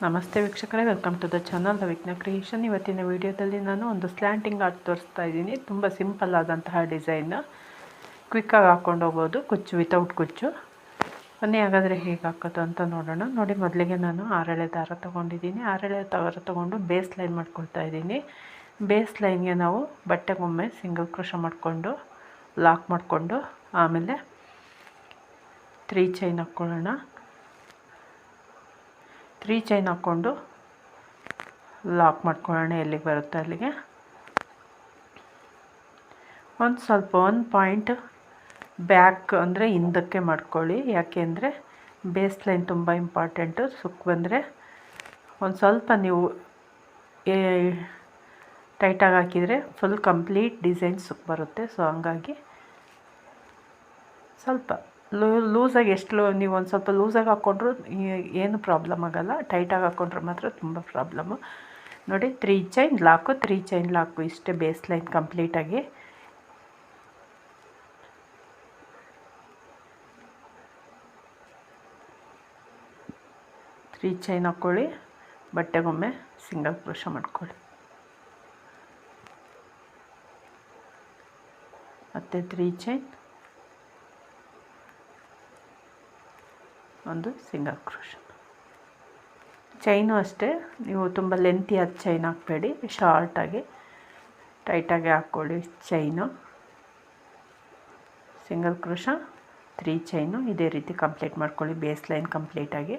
ನಮಸ್ತೆ ವೀಕ್ಷಕರೇ, welcome to the channel the Vighna creation. ಇವತ್ತಿನ ವಿಡಿಯೋದಲ್ಲಿ ನಾನು ಒಂದು ಸ್ಲ್ಯಾಂಟಿಂಗ್ ಆರ್ಟ್ ತೋರಿಸ್ತಾ ಇದ್ದೀನಿ. ತುಂಬ ಸಿಂಪಲ್ ಆದಂತಹ ಡಿಸೈನ್, ಕ್ವಿಕ್ಕಾಗಿ ಹಾಕ್ಕೊಂಡು ಹೋಗ್ಬೋದು, ಕುಚ್ಚು ವಿತೌಟ್ ಕುಚ್ಚು. ಬನ್ನಿ ಹಾಗಾದರೆ ಹೇಗೆ ಹಾಕೋದು ಅಂತ ನೋಡೋಣ. ನೋಡಿ, ಮೊದಲಿಗೆ ನಾನು 6 ಎಳೆ ದಾರ ತೊಗೊಂಡಿದ್ದೀನಿ. 6 ಎಳೆ ದಾರ ತೊಗೊಂಡು ಬೇಸ್ ಲೈನ್ ಮಾಡ್ಕೊಳ್ತಾ ಇದ್ದೀನಿ. ಬೇಸ್ ಲೈನ್ಗೆ ನಾವು ಬಟ್ಟೆಗೊಮ್ಮೆ ಸಿಂಗಲ್ ಕ್ರೋಶ ಮಾಡಿಕೊಂಡು ಲಾಕ್ ಮಾಡಿಕೊಂಡು ಆಮೇಲೆ 3 ಚೈನ್ ಹಾಕ್ಕೊಳ್ಳೋಣ. 3 ಚೈನ್ ಹಾಕ್ಕೊಂಡು ಲಾಕ್ ಮಾಡ್ಕೊಳ್ಳೋಣ. ಎಲ್ಲಿಗೆ ಬರುತ್ತೆ ಅಲ್ಲಿಗೆ ಒಂದು ಪಾಯಿಂಟ್ ಬ್ಯಾಕ್ ಅಂದರೆ ಹಿಂದಕ್ಕೆ ಮಾಡ್ಕೊಳ್ಳಿ. ಯಾಕೆ ಅಂದರೆ ಬೇಸ್ ಲೈನ್ ತುಂಬ ಇಂಪಾರ್ಟೆಂಟು. ಸುಕ್ ಬಂದರೆ ಒಂದು ಸ್ವಲ್ಪ ನೀವು ಟೈಟಾಗಿ ಹಾಕಿದರೆ ಫುಲ್ ಕಂಪ್ಲೀಟ್ ಡಿಸೈನ್ ಸುಕ್ ಬರುತ್ತೆ. ಸೊ ಹಂಗಾಗಿ ಸ್ವಲ್ಪ ಲೂಸಾಗಿ ನೀವು ಒಂದು ಸ್ವಲ್ಪ ಲೂಸಾಗಿ ಹಾಕ್ಕೊಂಡ್ರು ಏನು ಪ್ರಾಬ್ಲಮ್ ಆಗೋಲ್ಲ. ಟೈಟಾಗಿ ಹಾಕ್ಕೊಂಡ್ರೆ ಮಾತ್ರ ತುಂಬ ಪ್ರಾಬ್ಲಮ್ಮು. ನೋಡಿ, 3 ಚೈನ್ ಲಾಕು, 3 ಚೈನ್ ಲಾಕು, ಇಷ್ಟೇ ಬೇಸ್ ಲೈನ್ ಕಂಪ್ಲೀಟಾಗಿ. ತ್ರೀ ಚೈನ್ ಹಾಕ್ಕೊಳ್ಳಿ, ಬಟ್ಟೆಗೊಮ್ಮೆ ಸಿಂಗಲ್ ಕ್ರೋಶ ಮಾಡ್ಕೊಳ್ಳಿ, ಮತ್ತು 3 ಚೈನ್, ಒಂದು ಸಿಂಗಲ್ ಕ್ರೋಶ. ಚೈನು ಅಷ್ಟೇ, ನೀವು ತುಂಬ ಲೆಂತಿಯಾದ ಚೈನ್ ಹಾಕಬೇಡಿ, ಶಾರ್ಟಾಗಿ ಟೈಟಾಗಿ ಹಾಕ್ಕೊಳ್ಳಿ. ಚೈನು ಸಿಂಗಲ್ ಕ್ರೋಶ, 3 ಚೈನು ಇದೇ ರೀತಿ ಕಂಪ್ಲೀಟ್ ಮಾಡ್ಕೊಳ್ಳಿ. ಬೇಸ್ ಲೈನ್ ಕಂಪ್ಲೀಟಾಗಿ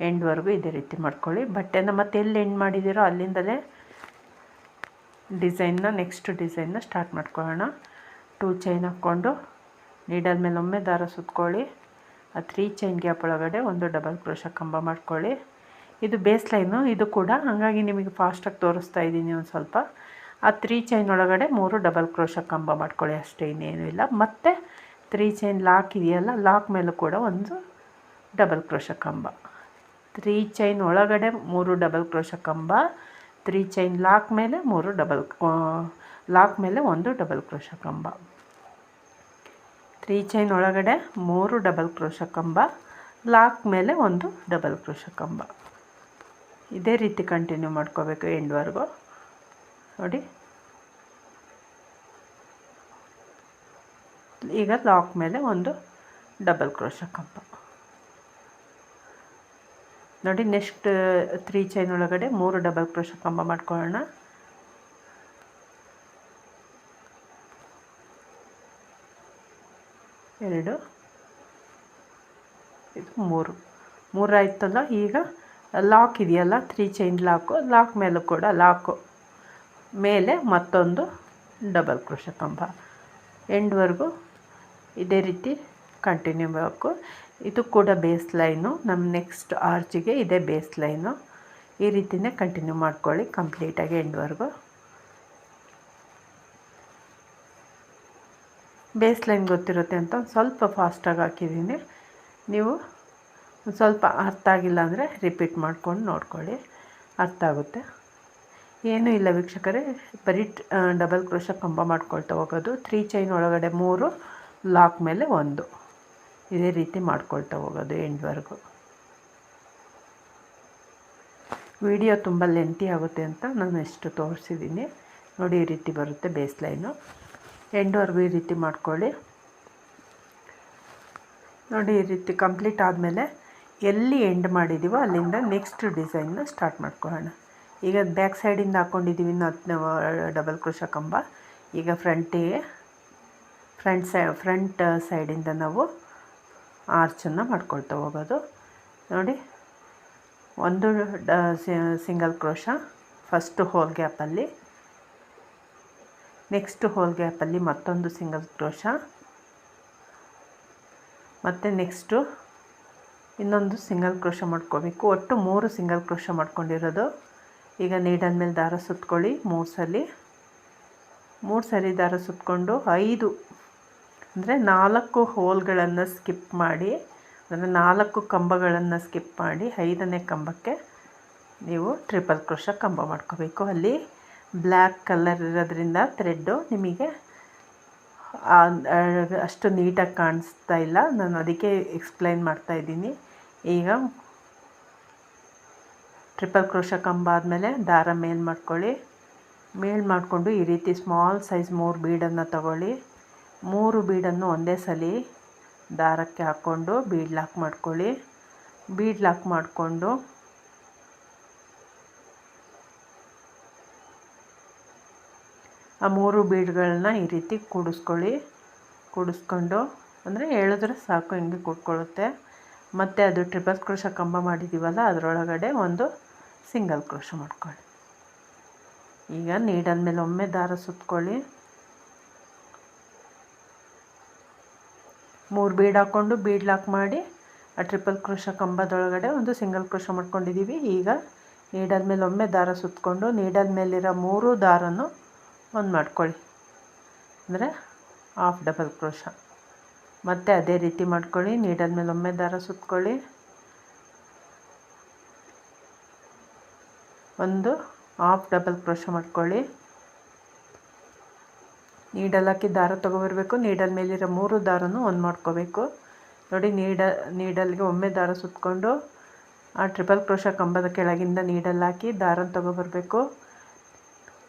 ಎಂಡ್ವರೆಗೂ ಇದೇ ರೀತಿ ಮಾಡ್ಕೊಳ್ಳಿ. ಬಟ್ಟೆನ ಮತ್ತೆ ಎಲ್ಲಿ ಎಂಡ್ ಮಾಡಿದ್ದೀರೋ ಅಲ್ಲಿಂದಲೇ ನೆಕ್ಸ್ಟ್ ಡಿಸೈನ್ನ ಸ್ಟಾರ್ಟ್ ಮಾಡ್ಕೊಳ್ಳೋಣ. 2 ಚೈನ್ ಹಾಕ್ಕೊಂಡು ನೀಡಲ್ ಮೇಲೆ ಒಮ್ಮೆ ದಾರ ಸುತ್ಕೊಳ್ಳಿ. ಆ 3 ಚೈನ್ ಗ್ಯಾಪ್ ಒಳಗಡೆ ಒಂದು ಡಬಲ್ ಕ್ರೋಶ ಕಂಬ ಮಾಡ್ಕೊಳ್ಳಿ. ಇದು ಬೇಸ್ ಲೈನು, ಇದು ಕೂಡ ಹಾಗಾಗಿ ನಿಮಗೆ ಫಾಸ್ಟಾಗಿ ತೋರಿಸ್ತಾ ಇದ್ದೀನಿ. ಒಂದು ಸ್ವಲ್ಪ ಆ 3 ಚೈನ್ ಒಳಗಡೆ 3 ಡಬಲ್ ಕ್ರೋಶ ಕಂಬ ಮಾಡ್ಕೊಳ್ಳಿ, ಅಷ್ಟೇ, ಇನ್ನೇನು ಇಲ್ಲ. ಮತ್ತು 3 ಚೈನ್ ಲಾಕ್ ಇದೆಯಲ್ಲ, ಲಾಕ್ ಮೇಲೂ ಕೂಡ ಒಂದು ಡಬಲ್ ಕ್ರೋಶ ಕಂಬ. 3 ಚೈನ್ ಒಳಗಡೆ 3 ಡಬಲ್ ಕ್ರೋಶ ಕಂಬ, 3 ಚೈನ್ ಲಾಕ್ ಮೇಲೆ ಒಂದು ಡಬಲ್ ಕ್ರೋಶ ಕಂಬ. 3 ಚೈನ್ ಒಳಗಡೆ 3 ಡಬಲ್ ಕ್ರೋಶ ಕಂಬ, ಲಾಕ್ ಮೇಲೆ ಒಂದು ಡಬಲ್ ಕ್ರೋಶ ಕಂಬ. ಇದೇ ರೀತಿ ಕಂಟಿನ್ಯೂ ಮಾಡ್ಕೋಬೇಕು ಎಂಡ್ವರೆಗೂ. ನೋಡಿ, ಈಗ ಲಾಕ್ ಮೇಲೆ ಒಂದು ಡಬಲ್ ಕ್ರೋಶ ಕಂಬ. ನೋಡಿ, ನೆಕ್ಸ್ಟ್ 3 ಚೈನ್ ಒಳಗಡೆ 3 ಡಬಲ್ ಕ್ರೋಶ ಕಂಬ ಮಾಡ್ಕೊಳ್ಳೋಣ. ಎರಡು, ಇದು 3 ಆಯ್ತಲ್ಲ. ಈಗ ಲಾಕ್ ಇದೆಯಲ್ಲ, 3 ಚೈನ್ ಲಾಕ್ ಮೇಲೂ ಕೂಡ ಲಾಕು ಮೇಲೆ ಮತ್ತೊಂದು ಡಬಲ್ ಕ್ರೋಶ ಕಂಬ. ಎಂಡ್ವರೆಗೂ ಇದೇ ರೀತಿ ಕಂಟಿನ್ಯೂ ಮಾಡಬೇಕು. ಇದು ಕೂಡ ಬೇಸ್ ಲೈನು, ನಮ್ಮ ನೆಕ್ಸ್ಟ್ ಆರ್ಚಿಗೆ ಇದೇ ಬೇಸ್ ಲೈನು. ಈ ರೀತಿಯೇ ಕಂಟಿನ್ಯೂ ಮಾಡ್ಕೊಳ್ಳಿ ಕಂಪ್ಲೀಟಾಗಿ ಎಂಡ್ವರೆಗೂ. ಬೇಸ್ ಲೈನ್ ಗೊತ್ತಿರುತ್ತೆ ಅಂತ ಸ್ವಲ್ಪ ಫಾಸ್ಟಾಗಿ ಹಾಕಿದ್ದೀನಿ. ನೀವು ಒಂದು ಸ್ವಲ್ಪ ಅರ್ಥ ಆಗಿಲ್ಲ ಅಂದರೆ ರಿಪೀಟ್ ಮಾಡ್ಕೊಂಡು ನೋಡ್ಕೊಳ್ಳಿ, ಅರ್ಥ ಆಗುತ್ತೆ. ಏನೂ ಇಲ್ಲ ವೀಕ್ಷಕರೇ, ಬರೀ ಡಬಲ್ ಕ್ರೋಶ ಕಂಬ ಮಾಡ್ಕೊಳ್ತಾ ಹೋಗೋದು. 3 ಚೈನ್ ಒಳಗಡೆ 3, ಲಾಕ್ ಮೇಲೆ 1, ಇದೇ ರೀತಿ ಮಾಡ್ಕೊಳ್ತಾ ಹೋಗೋದು ಎಂಡ್ವರೆಗೂ. ವಿಡಿಯೋ ತುಂಬ ಲೆಂತಿ ಆಗುತ್ತೆ ಅಂತ ನಾನು ಎಷ್ಟು ತೋರಿಸಿದ್ದೀನಿ. ನೋಡಿ, ಈ ರೀತಿ ಬರುತ್ತೆ ಬೇಸ್ ಲೈನು. ಎಂಡ್ವರೆಗೂ ಈ ರೀತಿ ಮಾಡ್ಕೊಳ್ಳಿ. ನೋಡಿ, ಈ ರೀತಿ ಕಂಪ್ಲೀಟ್ ಆದಮೇಲೆ ಎಲ್ಲಿ ಎಂಡ್ ಮಾಡಿದ್ದೀವೋ ಅಲ್ಲಿಂದ ನೆಕ್ಸ್ಟ್ ಡಿಸೈನ್ನ ಸ್ಟಾರ್ಟ್ ಮಾಡ್ಕೊಳ್ಳೋಣ. ಈಗ ಬ್ಯಾಕ್ ಸೈಡಿಂದ ಹಾಕ್ಕೊಂಡಿದ್ದೀವಿ ಡಬಲ್ ಕ್ರೋಶ ಕಂಬ. ಈಗ ಫ್ರಂಟ್ ಸೈಡಿಂದ ನಾವು ಆರ್ಚನ್ನು ಮಾಡ್ಕೊಳ್ತಾ ಹೋಗೋದು. ನೋಡಿ, ಒಂದು ಸಿಂಗಲ್ ಕ್ರೋಶ ಫಸ್ಟ್ ಹೋಲ್ ಗ್ಯಾಪಲ್ಲಿ, ನೆಕ್ಸ್ಟ್ ಹೋಲ್ ಗ್ಯಾಪಲ್ಲಿ ಮತ್ತೊಂದು ಸಿಂಗಲ್ ಕ್ರೋಶ, ಮತ್ತು ನೆಕ್ಸ್ಟು ಇನ್ನೊಂದು ಸಿಂಗಲ್ ಕ್ರೋಶ ಮಾಡ್ಕೋಬೇಕು. ಒಟ್ಟು 3 ಸಿಂಗಲ್ ಕ್ರೋಶ ಮಾಡ್ಕೊಂಡಿರೋದು. ಈಗ ನೀಡಲ್ ಮೇಲೆ ದಾರ ಸುತ್ಕೊಳ್ಳಿ 3 ಸರಿ ದಾರ ಸುತ್ಕೊಂಡು 5 ಅಂದರೆ 4 ಹೋಲ್ಗಳನ್ನು ಸ್ಕಿಪ್ ಮಾಡಿ, ಅಂದರೆ 4 ಕಂಬಗಳನ್ನು ಸ್ಕಿಪ್ ಮಾಡಿ 5ನೇ ಕಂಬಕ್ಕೆ ನೀವು ಟ್ರಿಪಲ್ ಕ್ರೋಶ ಕಂಬ ಮಾಡ್ಕೋಬೇಕು. ಅಲ್ಲಿ ಬ್ಲ್ಯಾಕ್ ಕಲರ್ ಇರೋದ್ರಿಂದ ಥ್ರೆಡ್ಡು ನಿಮಗೆ ಅಷ್ಟು ನೀಟಾಗಿ ಕಾಣಿಸ್ತಾ ಇಲ್ಲ, ನಾನು ಅದಕ್ಕೆ ಎಕ್ಸ್ಪ್ಲೈನ್ ಮಾಡ್ತಾಯಿದ್ದೀನಿ. ಈಗ ಟ್ರಿಪಲ್ ಕ್ರೋಶ ಕಂಬ ಆದಮೇಲೆ ದಾರ ಮೇಲ್ ಮಾಡ್ಕೊಳ್ಳಿ. ಮೇಲ್ ಮಾಡಿಕೊಂಡು ಈ ರೀತಿ ಸ್ಮಾಲ್ ಸೈಜ್ 3 ಬೀಡನ್ನು ತಗೊಳ್ಳಿ. 3 ಬೀಡನ್ನು ಒಂದೇ ಸಲ ದಾರಕ್ಕೆ ಹಾಕ್ಕೊಂಡು ಬೀಡ್ ಲಾಕ್ ಮಾಡ್ಕೊಳ್ಳಿ. ಬೀಡ್ ಲಾಕ್ ಮಾಡಿಕೊಂಡು ಆ 3 ಬೀಡ್ಗಳನ್ನ ಈ ರೀತಿ ಕೂಡಿಸ್ಕೊಂಡು ಅಂದರೆ ಎಳೆದ್ರೆ ಸಾಕು, ಹಿಂಗೆ ಕೂತ್ಕೊಳ್ಳುತ್ತೆ. ಮತ್ತು ಅದು ಟ್ರಿಪಲ್ ಕ್ರೋಶ ಕಂಬ ಮಾಡಿದ್ದೀವಲ್ಲ ಅದರೊಳಗಡೆ ಒಂದು ಸಿಂಗಲ್ ಕ್ರೋಶ ಮಾಡ್ಕೊಳ್ಳಿ. ಈಗ ನೀಡಲ್ ಮೇಲೆ ಒಮ್ಮೆ ದಾರ ಸುತ್ಕೊಳ್ಳಿ. 3 ಬೀಡ್ ಹಾಕ್ಕೊಂಡು ಬೀಡ್ ಲಾಕ್ ಮಾಡಿ ಆ ಟ್ರಿಪಲ್ ಕ್ರೋಶ ಕಂಬದೊಳಗಡೆ ಒಂದು ಸಿಂಗಲ್ ಕ್ರೋಶ ಮಾಡ್ಕೊಂಡಿದ್ದೀವಿ. ಈಗ ನೀಡಲ್ ಮೇಲೆ ಒಮ್ಮೆ ದಾರ ಸುತ್ತಕೊಂಡು ನೀಡಲ್ ಮೇಲಿರೋ 3 ದಾರನ್ನು ಒಂದು ಮಾಡ್ಕೊಳ್ಳಿ, ಅಂದರೆ ಹಾಫ್ ಡಬಲ್ ಕ್ರೋಶ. ಮತ್ತು ಅದೇ ರೀತಿ ಮಾಡ್ಕೊಳ್ಳಿ. ನೀಡಲ್ ಮೇಲೆ ಒಮ್ಮೆ ದಾರ ಸುತ್ಕೊಳ್ಳಿ, ಒಂದು ಹಾಫ್ ಡಬಲ್ ಕ್ರೋಶ ಮಾಡ್ಕೊಳ್ಳಿ. ನೀಡಲ್ ಹಾಕಿ ದಾರ ತೊಗೊಬರ್ಬೇಕು. ನೀಡಲ್ ಮೇಲಿರೋ 3 ದಾರನೂ ಒಂದು ಮಾಡ್ಕೋಬೇಕು. ನೋಡಿ, ನೀಡಲ್ಗೆ ಒಮ್ಮೆ ದಾರ ಸುತ್ತಕೊಂಡು ಆ ಟ್ರಿಪಲ್ ಕ್ರೋಶ ಕಂಬದ ಕೆಳಗಿಂದ ನೀಡಲ್ ಹಾಕಿ ದಾರನ ತೊಗೊಬರ್ಬೇಕು.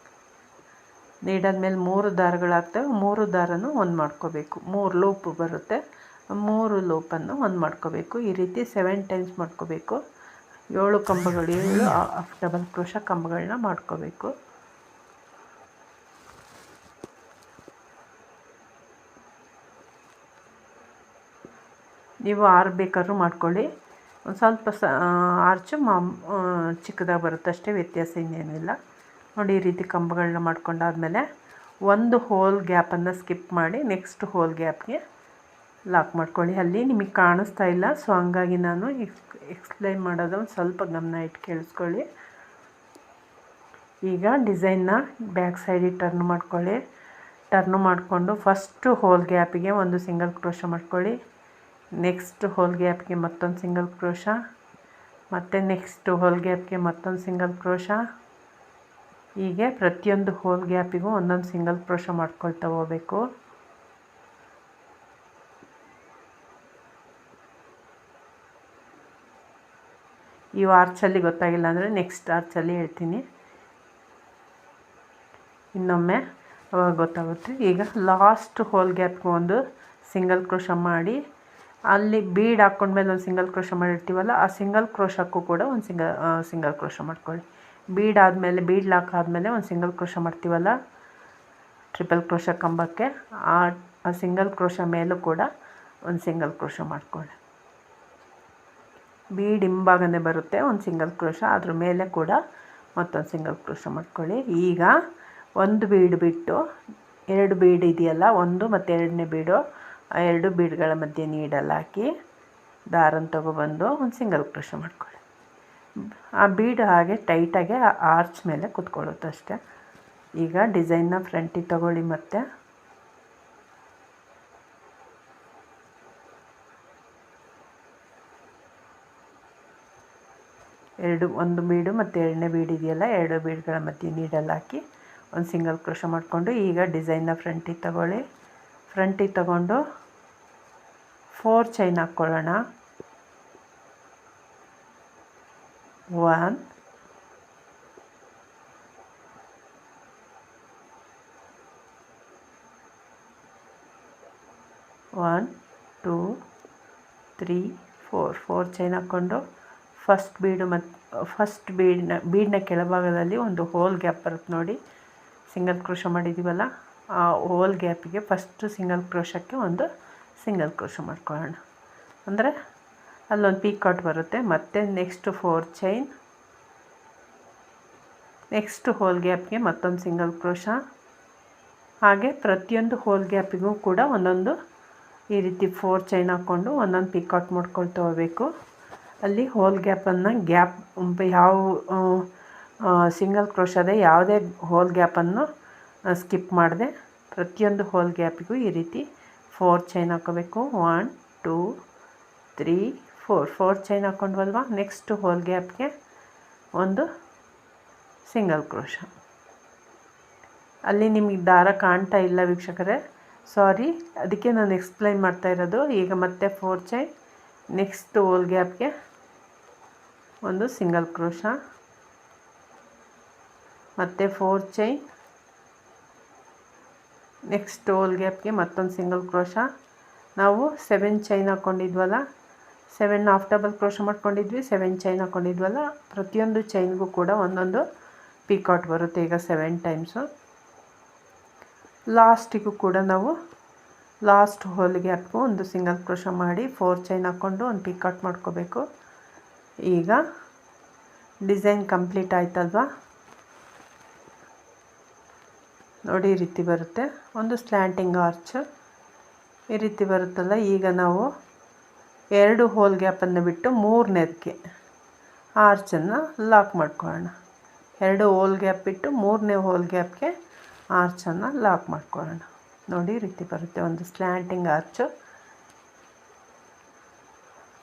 ನೀಡಲ್ ಮೇಲೆ 3 ದಾರಗಳಾಗ್ತವೆ, 3 ದಾರನೂ ಒಂದು ಮಾಡ್ಕೋಬೇಕು. 3 ಲೂಪ್ ಬರುತ್ತೆ, 3 ಲೂಪನ್ನು ಒಂದು ಮಾಡ್ಕೋಬೇಕು. ಈ ರೀತಿ 7 ಟೈಮ್ಸ್ ಮಾಡ್ಕೋಬೇಕು. 7 ಕಂಬಗಳು, 7 ಹಾಫ್ ಡಬಲ್ ಕ್ರೋಶ ಕಂಬಗಳನ್ನ ಮಾಡ್ಕೋಬೇಕು. ನೀವು 6 ಬೇಕಾದ್ರೂ ಮಾಡ್ಕೊಳ್ಳಿ. ಒಂದು ಸ್ವಲ್ಪ ಆರ್ಚು ಚಿಕ್ಕದಾಗಿ ಬರುತ್ತೆ ಅಷ್ಟೇ, ವ್ಯತ್ಯಾಸ ಇನ್ನೇನೂ ಇಲ್ಲ. ನೋಡಿ, ಈ ರೀತಿ ಕಂಬಗಳನ್ನ ಮಾಡ್ಕೊಂಡಾದ್ಮೇಲೆ ಒಂದು ಹೋಲ್ ಗ್ಯಾಪನ್ನು ಸ್ಕಿಪ್ ಮಾಡಿ ನೆಕ್ಸ್ಟ್ ಹೋಲ್ ಗ್ಯಾಪ್ಗೆ ಲಾಕ್ ಮಾಡ್ಕೊಳ್ಳಿ. ಅಲ್ಲಿ ನಿಮಗೆ ಕಾಣಿಸ್ತಾ ಇಲ್ಲ, ಸೊ ಹಂಗಾಗಿ ನಾನು ಎಕ್ಸ್ಪ್ಲೈನ್ ಮಾಡೋದು ಒಂದು ಸ್ವಲ್ಪ ಗಮನ ಇಟ್ಟು ಕೇಳಿಸ್ಕೊಳ್ಳಿ. ಈಗ ಡಿಸೈನ್ನ ಬ್ಯಾಕ್ ಸೈಡಿಗೆ ಟರ್ನ್ ಮಾಡ್ಕೊಳ್ಳಿ. ಟರ್ನ್ ಮಾಡಿಕೊಂಡು ಫಸ್ಟು ಹೋಲ್ ಗ್ಯಾಪಿಗೆ ಒಂದು ಸಿಂಗಲ್ ಕ್ರೋಶ ಮಾಡ್ಕೊಳ್ಳಿ. ನೆಕ್ಸ್ಟ್ ಹೋಲ್ ಗ್ಯಾಪ್ಗೆ ಮತ್ತೊಂದು ಸಿಂಗಲ್ ಕ್ರೋಶ, ಮತ್ತು ನೆಕ್ಸ್ಟ್ ಹೋಲ್ ಗ್ಯಾಪ್ಗೆ ಮತ್ತೊಂದು ಸಿಂಗಲ್ ಕ್ರೋಶ. ಹೀಗೆ ಪ್ರತಿಯೊಂದು ಹೋಲ್ ಗ್ಯಾಪಿಗೂ ಒಂದೊಂದು ಸಿಂಗಲ್ ಕ್ರೋಶ ಮಾಡ್ಕೊಳ್ತಾ ಹೋಗಬೇಕು. ಈ ಆರ್ಚಲ್ಲಿ ಗೊತ್ತಾಗಿಲ್ಲ ಅಂದರೆ ನೆಕ್ಸ್ಟ್ ಆರ್ಚಲ್ಲಿ ಹೇಳ್ತೀನಿ ಇನ್ನೊಮ್ಮೆ, ಅವಾಗ ಗೊತ್ತಾಗುತ್ತೆ. ಈಗ ಲಾಸ್ಟ್ ಹೋಲ್ ಗ್ಯಾಪ್ಗೆ ಒಂದು ಸಿಂಗಲ್ ಕ್ರೋಶ ಮಾಡಿ ಅಲ್ಲಿ ಬೀಡ್ ಹಾಕ್ಕೊಂಡ್ಮೇಲೆ ಒಂದು ಸಿಂಗಲ್ ಕ್ರೋಶ ಮಾಡಿರ್ತೀವಲ್ಲ, ಆ ಸಿಂಗಲ್ ಕ್ರೋಶಕ್ಕೂ ಕೂಡ ಒಂದು ಸಿಂಗಲ್ ಕ್ರೋಶ ಮಾಡ್ಕೊಳ್ಳಿ. ಬೀಡ್ ಆದಮೇಲೆ ಬೀಡ್ ಲಾಕ್ ಆದಮೇಲೆ ಒಂದು ಸಿಂಗಲ್ ಕ್ರೋಶ ಮಾಡ್ತೀವಲ್ಲ ಟ್ರಿಪಲ್ ಕ್ರೋಶ ಕಂಬಕ್ಕೆ, ಆ ಸಿಂಗಲ್ ಕ್ರೋಶ ಮೇಲೂ ಕೂಡ ಒಂದು ಸಿಂಗಲ್ ಕ್ರೋಶ ಮಾಡ್ಕೊಳ್ಳಿ. ಬೀಡ್ ಹಿಂಭಾಗನೇ ಬರುತ್ತೆ ಒಂದು ಸಿಂಗಲ್ ಕ್ರೋಶ, ಅದ್ರ ಮೇಲೆ ಕೂಡ ಮತ್ತೊಂದು ಸಿಂಗಲ್ ಕ್ರೋಶ ಮಾಡ್ಕೊಳ್ಳಿ. ಈಗ ಒಂದು ಬೀಡ್ ಬಿಟ್ಟು 2 ಬೀಡ್ ಇದೆಯಲ್ಲ, ಒಂದು ಮತ್ತು 2ನೇ ಬೀಡು, ಆ 2 ಬೀಡ್ಗಳ ಮಧ್ಯೆ ನೀಡಲ್ ಹಾಕಿ ದಾರನ ತೊಗೊಬಂದು ಒಂದು ಸಿಂಗಲ್ ಕ್ರೋಶ ಮಾಡ್ಕೊಳ್ಳಿ. ಆ ಬೀಡ್ ಹಾಗೆ ಟೈಟಾಗಿ ಆ ಆರ್ಚ್ ಮೇಲೆ ಕೂತ್ಕೊಳ್ಳುತ್ತೆ ಅಷ್ಟೆ. ಈಗ ಡಿಸೈನ್ನ ಫ್ರಂಟಿಗೆ ತಗೊಳ್ಳಿ. ಮತ್ತು ಒಂದು ಬೀಡು ಮತ್ತು 2ನೇ ಬೀಡ್ ಇದೆಯಲ್ಲ, 2 ಬೀಡ್ಗಳ ಮಧ್ಯೆ ನೀಡಲ್ ಹಾಕಿ ಒಂದು ಸಿಂಗಲ್ ಕ್ರೋಶ ಮಾಡಿಕೊಂಡು ಈಗ ಡಿಸೈನ್ನ ಫ್ರಂಟಿಗೆ ತಗೊಳ್ಳಿ. ಫ್ರಂಟಿಗೆ ತಗೊಂಡು 4 ಚೈನ್ ಹಾಕ್ಕೊಳ್ಳೋಣ. 1 1 2 3 4 ಚೈನ್ ಹಾಕ್ಕೊಂಡು ಫಸ್ಟ್ ಬೀಡ್ನ ಕೆಳಭಾಗದಲ್ಲಿ ಒಂದು ಹೋಲ್ ಗ್ಯಾಪ್ ಬರುತ್ತೆ ನೋಡಿ, ಸಿಂಗಲ್ ಕ್ರೋಶ ಮಾಡಿದ್ದೀವಲ್ಲ, ಆ ಹೋಲ್ ಗ್ಯಾಪಿಗೆ ಫಸ್ಟು ಸಿಂಗಲ್ ಕ್ರೋಶಕ್ಕೆ ಒಂದು ಸಿಂಗಲ್ ಕ್ರೋಶ ಮಾಡ್ಕೊಳ್ಳೋಣ. ಅಂದರೆ ಅಲ್ಲೊಂದು ಪೀಕಾಟ್ ಬರುತ್ತೆ. ಮತ್ತು ನೆಕ್ಸ್ಟ್ 4 ಚೈನ್, ನೆಕ್ಸ್ಟ್ ಹೋಲ್ ಗ್ಯಾಪ್ಗೆ ಮತ್ತೊಂದು ಸಿಂಗಲ್ ಕ್ರೋಶ. ಹಾಗೆ ಪ್ರತಿಯೊಂದು ಹೋಲ್ ಗ್ಯಾಪಿಗೂ ಕೂಡ ಒಂದೊಂದು ಈ ರೀತಿ 4 ಚೈನ್ ಹಾಕ್ಕೊಂಡು ಒಂದೊಂದು ಪಿಕಾಟ್ ಮಾಡ್ಕೊಳ್ತಾ ಹೋಗಬೇಕು. ಅಲ್ಲಿ ಹೋಲ್ ಗ್ಯಾಪನ್ನು ಯಾವ ಸಿಂಗಲ್ ಕ್ರೋಶದ ಯಾವುದೇ ಹೋಲ್ ಗ್ಯಾಪನ್ನು ಸ್ಕಿಪ್ ಮಾಡಿದೆ ಪ್ರತಿಯೊಂದು ಹೋಲ್ ಗ್ಯಾಪಿಗೂ ಈ ರೀತಿ 4 ಚೈನ್ ಹಾಕೋಬೇಕು. 1 2 3 4 ಚೈನ್ ಹಾಕ್ಕೊಂಡ್ವಲ್ವ, ನೆಕ್ಸ್ಟ್ ಹೋಲ್ ಗ್ಯಾಪ್ಗೆ ಒಂದು ಸಿಂಗಲ್ ಕ್ರೋಶ. ಅಲ್ಲಿ ನಿಮಗೆ ದಾರ ಕಾಣ್ತಾ ಇಲ್ಲ ವೀಕ್ಷಕರೇ, ಸಾರಿ, ಅದಕ್ಕೆ ನಾನು ಎಕ್ಸ್ಪ್ಲೈನ್ ಮಾಡ್ತಾ ಇರೋದು. ಈಗ ಮತ್ತೆ 4 ಚೈನ್, ನೆಕ್ಸ್ಟ್ ಹೋಲ್ ಗ್ಯಾಪ್ಗೆ ಒಂದು ಸಿಂಗಲ್ ಕ್ರೋಶ, ಮತ್ತು 4 ಚೈನ್, ನೆಕ್ಸ್ಟ್ ಹೋಲ್ ಗ್ಯಾಪ್ಗೆ ಮತ್ತೊಂದು ಸಿಂಗಲ್ ಕ್ರೋಶ. ನಾವು 7 ಚೈನ್ ಹಾಕ್ಕೊಂಡಿದ್ವಲ್ಲ, 7 ಹಾಫ್ ಡಬಲ್ ಕ್ರೋಶ ಮಾಡ್ಕೊಂಡಿದ್ವಿ, 7 ಚೈನ್ ಹಾಕ್ಕೊಂಡಿದ್ವಲ್ಲ, ಪ್ರತಿಯೊಂದು ಚೈನ್ಗೂ ಕೂಡ ಒಂದೊಂದು ಪಿಕಾಟ್ ಬರುತ್ತೆ. ಈಗ 7 ಟೈಮ್ಸು. ಲಾಸ್ಟಿಗೂ ಕೂಡ ನಾವು ಲಾಸ್ಟ್ ಹೋಲ್ ಗ್ಯಾಪ್ಗೂ ಒಂದು ಸಿಂಗಲ್ ಕ್ರೋಶ ಮಾಡಿ 4 ಚೈನ್ ಹಾಕ್ಕೊಂಡು ಒಂದು ಪಿಕಾಟ್ ಮಾಡ್ಕೋಬೇಕು. ಈಗ ಡಿಸೈನ್ ಕಂಪ್ಲೀಟ್ ಆಯ್ತಲ್ವಾ ನೋಡಿ, ಈ ರೀತಿ ಬರುತ್ತೆ. ಒಂದು ಸ್ಲ್ಯಾಂಟಿಂಗ್ ಆರ್ಚ್ ಈ ರೀತಿ ಬರುತ್ತಲ್ಲ. ಈಗ ನಾವು 2 ಹೋಲ್ ಗ್ಯಾಪನ್ನು ಬಿಟ್ಟು 3ನೇದಕ್ಕೆ ಆರ್ಚನ್ನು ಲಾಕ್ ಮಾಡ್ಕೊಳ್ಳೋಣ. 2 ಹೋಲ್ ಗ್ಯಾಪ್ ಬಿಟ್ಟು 3ನೇ ಹೋಲ್ ಗ್ಯಾಪ್ಗೆ ಆರ್ಚನ್ನು ಲಾಕ್ ಮಾಡ್ಕೊಳ್ಳೋಣ. ನೋಡಿ, ಈ ರೀತಿ ಬರುತ್ತೆ ಒಂದು ಸ್ಲ್ಯಾಂಟಿಂಗ್ ಆರ್ಚು.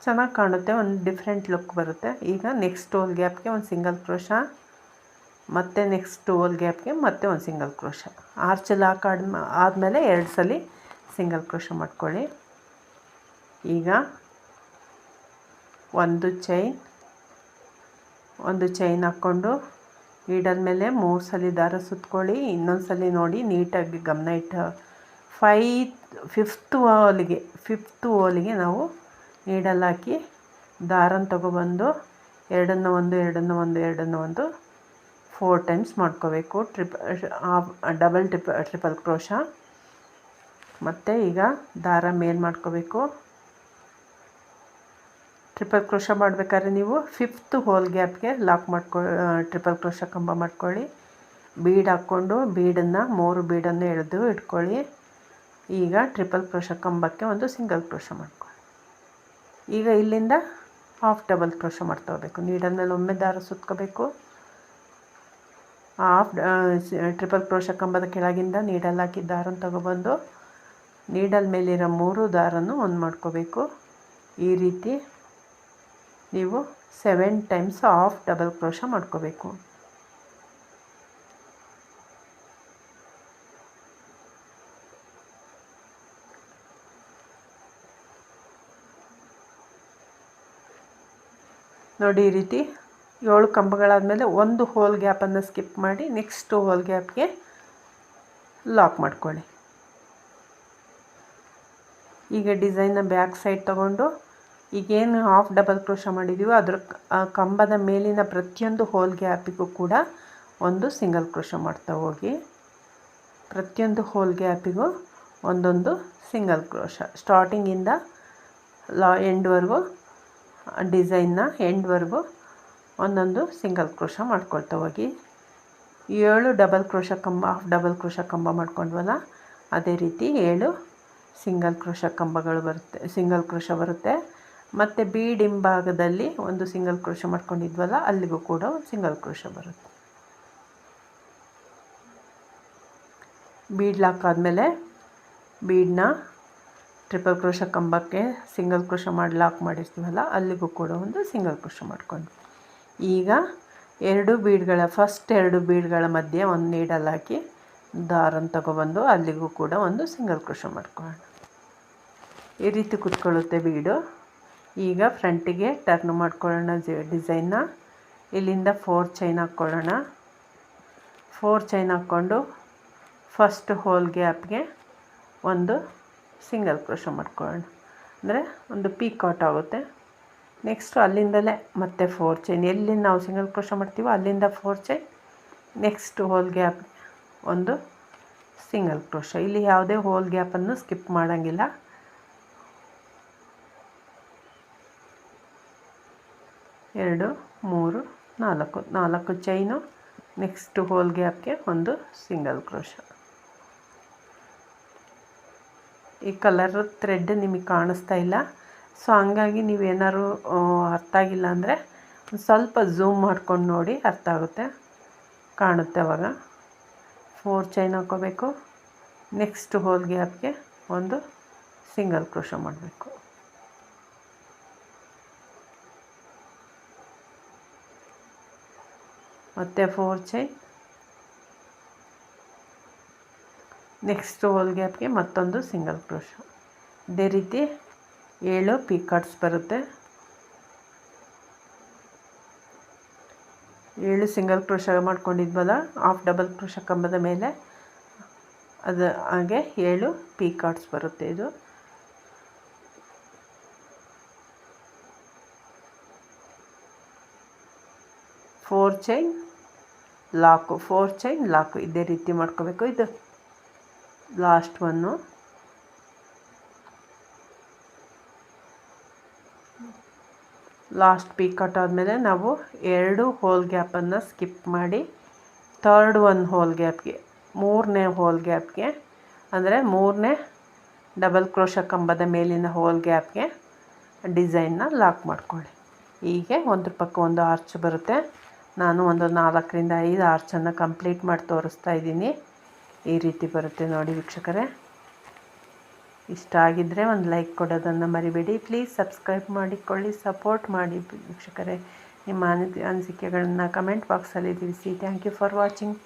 ಚೆನ್ನಾಗಿ ಕಾಣುತ್ತೆ, ಒಂದು ಡಿಫ್ರೆಂಟ್ ಲುಕ್ ಬರುತ್ತೆ. ಈಗ ನೆಕ್ಸ್ಟ್ ಹೋಲ್ ಗ್ಯಾಪ್ಗೆ ಒಂದು ಸಿಂಗಲ್ ಕ್ರೋಶ, ಮತ್ತು ನೆಕ್ಸ್ಟ್ ಹೋಲ್ ಗ್ಯಾಪ್ಗೆ ಮತ್ತೆ ಒಂದು ಸಿಂಗಲ್ ಕ್ರೋಶ. ಆರ್ಚ್ ಲಾಕ್ ಆದಮೇಲೆ 2 ಸಲ ಸಿಂಗಲ್ ಕ್ರೋಶ ಮಾಡ್ಕೊಳ್ಳಿ. ಈಗ ಒಂದು ಚೈನ್ ಹಾಕ್ಕೊಂಡು ನೀಡಲ್ ಮೇಲೆ 3 ಸಲ ದಾರ ಸುತ್ಕೊಳ್ಳಿ. ಇನ್ನೊಂದು ಸಲ ನೋಡಿ, ನೀಟಾಗಿ ಗಮನ ಇಟ್ಟು ಫಿಫ್ತ್ ಹೋಲಿಗೆ ನಾವು ನೀಡಲ್ ಹಾಕಿ ದಾರನ ತಗೊಬಂದು ಎರಡನ್ನು ಒಂದು 4 ಟೈಮ್ಸ್ ಮಾಡ್ಕೋಬೇಕು. Triple crochet. ಮತ್ತು ಈಗ ದಾರ ಮೇಲ್ ಮಾಡ್ಕೋಬೇಕು. ಟ್ರಿಪಲ್ ಕ್ರೋಶ ಮಾಡಬೇಕಾದ್ರೆ ನೀವು 5th ಹೋಲ್ ಗ್ಯಾಪ್ಗೆ ಟ್ರಿಪಲ್ ಕ್ರೋಶ ಕಂಬ ಮಾಡ್ಕೊಳ್ಳಿ. ಬೀಡ್ ಹಾಕ್ಕೊಂಡು ಬೀಡನ್ನು 3 ಬೀಡನ್ನು ಎಳೆದು ಇಟ್ಕೊಳ್ಳಿ. ಈಗ ಟ್ರಿಪಲ್ ಕ್ರೋಶ ಕಂಬಕ್ಕೆ ಒಂದು ಸಿಂಗಲ್ ಕ್ರೋಶ ಮಾಡ್ಕೊಳ್ಳಿ. ಈಗ ಇಲ್ಲಿಂದ ಹಾಫ್ ಡಬಲ್ ಕ್ರೋಶ ಮಾಡ್ತಾ ಹೋಗಬೇಕು. ನೀಡಲ್ ಮೇಲೆ ಒಮ್ಮೆ ದಾರ ಸುತ್ಕೋಬೇಕು. ಟ್ರಿಪಲ್ ಕ್ರೋಶ ಕಂಬದ ಕೆಳಗಿಂದ ನೀಡಲ್ ಹಾಕಿ ದಾರನ ತಗೊಬಂದು ನೀಡಲ್ ಮೇಲಿರೋ 3 ದಾರನ್ನು ಒಂದು ಮಾಡ್ಕೋಬೇಕು. ಈ ರೀತಿ ನೀವು 7 ಟೈಮ್ಸ್ ಹಾಫ್ ಡಬಲ್ ಕ್ರೋಶ ಮಾಡ್ಕೋಬೇಕು. ನೋಡಿ, ಈ ರೀತಿ 7 ಕಂಬಗಳಾದಮೇಲೆ ಒಂದು ಹೋಲ್ ಗ್ಯಾಪನ್ನು ಸ್ಕಿಪ್ ಮಾಡಿ ನೆಕ್ಸ್ಟ್ ಹೋಲ್ ಗ್ಯಾಪ್ಗೆ ಲಾಕ್ ಮಾಡ್ಕೊಳ್ಳಿ. ಈಗ ಡಿಸೈನ್ನ ಬ್ಯಾಕ್ ಸೈಡ್ ತೊಗೊಂಡು ಈಗೇನು ಹಾಫ್ ಡಬಲ್ ಕ್ರೋಶ ಮಾಡಿದ್ದೀವೋ ಅದ್ರ ಕಂಬದ ಮೇಲಿನ ಪ್ರತಿಯೊಂದು ಹೋಲ್ ಗ್ಯಾಪಿಗೂ ಕೂಡ ಒಂದು ಸಿಂಗಲ್ ಕ್ರೋಶ ಮಾಡ್ತಾ ಹೋಗಿ. ಪ್ರತಿಯೊಂದು ಹೋಲ್ ಗ್ಯಾಪಿಗೂ ಒಂದೊಂದು ಸಿಂಗಲ್ ಕ್ರೋಶ. ಸ್ಟಾರ್ಟಿಂಗಿಂದ ಎಂಡ್ವರೆಗೂ ಡಿಸೈನ್ನ ಎಂಡ್ವರೆಗೂ ಒಂದೊಂದು ಸಿಂಗಲ್ ಕ್ರೋಶ ಮಾಡ್ಕೊಳ್ತಾ ಹೋಗಿ. 7 ಡಬಲ್ ಕ್ರೋಶ ಕಂಬ, ಹಾಫ್ ಡಬಲ್ ಕ್ರೋಶ ಕಂಬ ಮಾಡ್ಕೊಂಡ್ವಲ್ಲ, ಅದೇ ರೀತಿ 7 ಸಿಂಗಲ್ ಕ್ರೋಶ ಬರುತ್ತೆ. ಮತ್ತು ಬೀಡ್ ಹಿಂಭಾಗದಲ್ಲಿ ಒಂದು ಸಿಂಗಲ್ ಕ್ರೋಶ ಮಾಡ್ಕೊಂಡಿದ್ವಲ್ಲ, ಅಲ್ಲಿಗೂ ಕೂಡ ಒಂದು ಸಿಂಗಲ್ ಕ್ರೋಶ ಬರುತ್ತೆ. ಬೀಡ್ ಲಾಕ್ ಆದಮೇಲೆ ಬೀಡನ್ನ ಟ್ರಿಪಲ್ ಕ್ರೋಶ ಕಂಬಕ್ಕೆ ಸಿಂಗಲ್ ಕ್ರೋಶ ಮಾಡಿ ಲಾಕ್ ಮಾಡಿರ್ತೀವಲ್ಲ, ಅಲ್ಲಿಗೂ ಕೂಡ ಒಂದು ಸಿಂಗಲ್ ಕ್ರೋಶ ಮಾಡ್ಕೊಂಡು. ಈಗ ಫಸ್ಟ್ 2 ಬೀಡ್ಗಳ ಮಧ್ಯೆ ಒಂದು ನೀಡಲ್ ಹಾಕಿ ದಾರನ ತಗೊಬಂದು ಅಲ್ಲಿಗೂ ಕೂಡ ಒಂದು ಸಿಂಗಲ್ ಕ್ರೋಶ ಮಾಡ್ಕೊಳ್ಳೋಣ. ಈ ರೀತಿ ಕೂತ್ಕೊಳ್ಳುತ್ತೆ ಬೀಡು. ಈಗ ಫ್ರಂಟಿಗೆ ಟರ್ನ್ ಮಾಡ್ಕೊಳ್ಳೋಣ ಡಿಸೈನ್ನ. ಇಲ್ಲಿಂದ 4 ಚೈನ್ ಹಾಕ್ಕೊಳ್ಳೋಣ. 4 ಚೈನ್ ಹಾಕ್ಕೊಂಡು ಫಸ್ಟ್ ಹೋಲ್ ಗ್ಯಾಪ್ಗೆ ಒಂದು ಸಿಂಗಲ್ ಕ್ರೋಶ ಮಾಡ್ಕೊಳ್ಳೋಣ. ಅಂದರೆ ಒಂದು ಪೀಕಾಟ್ ಆಗುತ್ತೆ. ನೆಕ್ಸ್ಟು ಅಲ್ಲಿಂದಲೇ ಮತ್ತೆ 4 ಚೈನ್, ಎಲ್ಲಿ ನಾವು ಸಿಂಗಲ್ ಕ್ರೋಶ ಮಾಡ್ತೀವೋ ಅಲ್ಲಿಂದ 4 ಚೈನ್, ನೆಕ್ಸ್ಟ್ ಹೋಲ್ ಗ್ಯಾಪ್ ಒಂದು ಸಿಂಗಲ್ ಕ್ರೋಶ. ಇಲ್ಲಿ ಯಾವುದೇ ಹೋಲ್ ಗ್ಯಾಪನ್ನು ಸ್ಕಿಪ್ ಮಾಡೋಂಗಿಲ್ಲ. ಎರಡು, 3, 4 ಚೈನು, ನೆಕ್ಸ್ಟ್ ಹೋಲ್ ಗ್ಯಾಪ್ಗೆ ಒಂದು ಸಿಂಗಲ್ ಕ್ರೋಶ. ಈ ಕಲರ್ ಥ್ರೆಡ್ ನಿಮಗೆ ಕಾಣಿಸ್ತಾ ಇಲ್ಲ, ಸೊ ಹಂಗಾಗಿ ನೀವೇನಾದ್ರು ಅರ್ಥ ಆಗಿಲ್ಲ ಅಂದರೆ ಒಂದು ಸ್ವಲ್ಪ ಝೂಮ್ ಮಾಡ್ಕೊಂಡು ನೋಡಿ, ಅರ್ಥ ಆಗುತ್ತೆ, ಕಾಣುತ್ತೆ ಅವಾಗ. 4 ಚೈನ್ ಹಾಕ್ಕೋಬೇಕು. ನೆಕ್ಸ್ಟ್ ಹೋಲ್ ಗ್ಯಾಪ್ಗೆ ಒಂದು ಸಿಂಗಲ್ ಕ್ರೋಶ ಮಾಡಬೇಕು. ಮತ್ತು 4 ಚೈನ್, ನೆಕ್ಸ್ಟ್ ಹೋಲ್ ಗ್ಯಾಪ್ಗೆ ಮತ್ತೊಂದು ಸಿಂಗಲ್ ಕ್ರೋಶ. ಇದೇ ರೀತಿ 7 ಪೀಕಾಟ್ಸ್ ಬರುತ್ತೆ. 7 ಸಿಂಗಲ್ ಕ್ರೋಶ ಮಾಡ್ಕೊಂಡಿದ್ವಲ್ಲ ಹಾಫ್ ಡಬಲ್ ಕ್ರೋಶ ಕಂಬದ ಮೇಲೆ ಅದು ಹಾಗೆ 7 ಪೀಕಾಟ್ಸ್ ಬರುತ್ತೆ. ಇದು 4 ಚೈನ್ ಲಾಕು, 4 ಚೈನ್ ಲಾಕು ಇದೇ ರೀತಿ ಮಾಡ್ಕೋಬೇಕು. ಇದು ಲಾಸ್ಟ್ ಒನ್ನು. ಲಾಸ್ಟ್ ಪೀಕಾಟ್ ಆದಮೇಲೆ ನಾವು 2 ಹೋಲ್ ಗ್ಯಾಪನ್ನು ಸ್ಕಿಪ್ ಮಾಡಿ ಥರ್ಡ್ ಒನ್ ಹೋಲ್ ಗ್ಯಾಪ್ಗೆ, 3ನೇ ಹೋಲ್ ಗ್ಯಾಪ್ಗೆ ಅಂದರೆ 3ನೇ ಡಬಲ್ ಕ್ರೋಶ ಕಂಬದ ಮೇಲಿನ ಹೋಲ್ ಗ್ಯಾಪ್ಗೆ ಡಿಸೈನ್ನ ಲಾಕ್ ಮಾಡ್ಕೊಳ್ಳಿ. ಹೀಗೆ ಒಂದ್ರ ಪಕ್ಕ ಒಂದು ಆರ್ಚ್ ಬರುತ್ತೆ. ನಾನು ಒಂದು 4 ರಿಂದ 5 ಆರ್ಚನ್ನು ಕಂಪ್ಲೀಟ್ ಮಾಡಿ ತೋರಿಸ್ತಾ ಇದ್ದೀನಿ. ಈ ರೀತಿ ಬರುತ್ತೆ ನೋಡಿ ವೀಕ್ಷಕರೇ. ಇಷ್ಟ ಆಗಿದ್ದರೆ ಒಂದು ಲೈಕ್ ಕೊಡೋದನ್ನು ಮರಿಬೇಡಿ. ಪ್ಲೀಸ್ ಸಬ್ಸ್ಕ್ರೈಬ್ ಮಾಡಿಕೊಳ್ಳಿ, ಸಪೋರ್ಟ್ ಮಾಡಿ ವೀಕ್ಷಕರೇ. ನಿಮ್ಮ ಅನಿಸಿಕೆಗಳನ್ನು ಕಮೆಂಟ್ ಬಾಕ್ಸಲ್ಲಿ ತಿಳಿಸಿ. Thank you for watching.